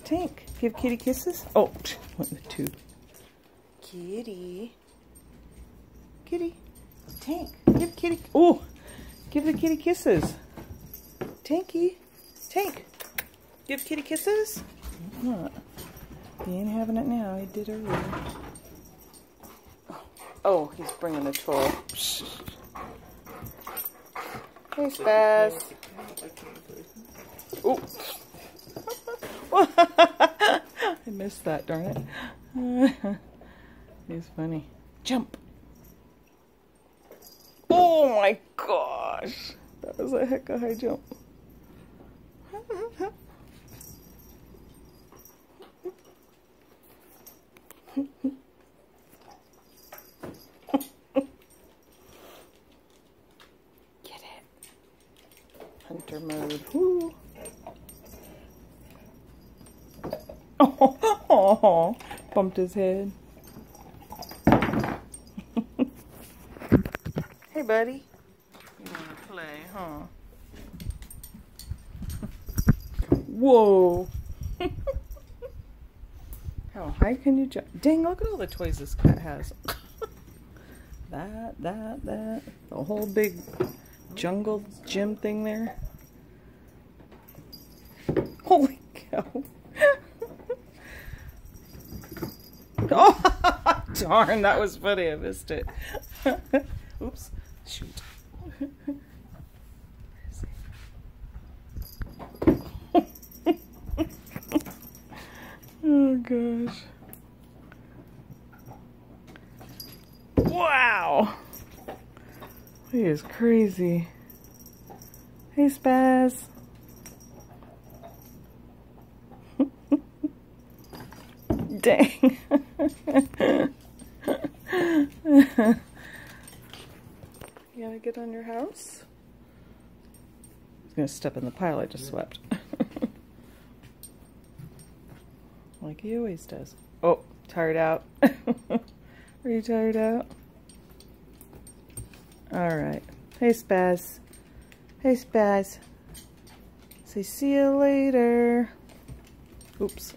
Tank. Give Kitty kisses. Oh, went in the tube. Kitty. Kitty. Tank. Give Kitty. Oh, give the kitty kisses. Tanky. Tank. Give Kitty kisses. He ain't having it now. He did earlier. Oh, he's bringing a toy. Hey, Spaz. Oh. I missed that, darn it. He's funny. Jump. Oh my gosh. That was a heck of a high jump. Get it. Hunter mode. Woo. Oh, bumped his head. Hey, buddy. You want to play, huh? Whoa. How high can you jump? Dang, look at all the toys this cat has. that. The whole big jungle gym thing there. Holy cow. Oh, darn, that was funny. I missed it. Oops. Shoot. Oh, gosh. Wow. He is crazy. Hey, Spaz. Dang. You gotta get on your house? He's gonna step in the pile I just swept. Like he always does. Oh, tired out. Are you tired out? Alright. Hey, Spaz. Hey, Spaz. Say see you later. Oops.